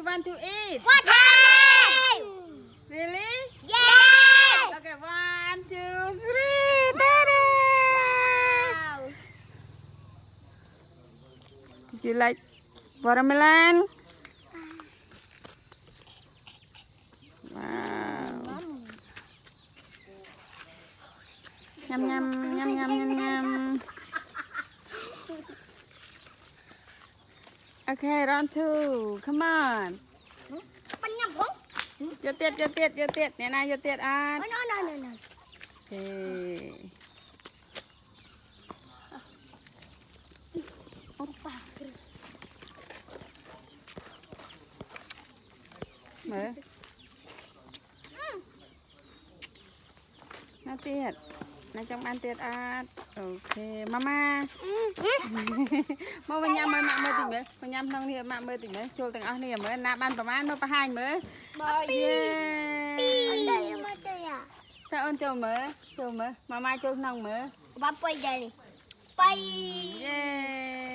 want to eat? What time? Really? Yes. Okay, 1, 2, 3. Ta-da! Wow. Did you like watermelon? Wow. Nhâm nhâm nhâm nhâm nhâm nhâm. Okay, round 2. Come on. Bánh nhầm không? Vô tiết. Nè này vô tiết ăn. No. Okay. Opa. Mở. Nó tiết. Nó trong ăn tiết ăn. Ok, mama. Mau bên nhâm mơ mạng mơ tỉnh mới. Bên nhâm thông thì mạng mơ tỉnh mới. Chôl từng áo này mới. Nạp ăn bà mán mơ bà hành mới. Yeah. Sao ơn chôl mới. Mama chôl nông mới. Ba quay đây. Bay. Yeah.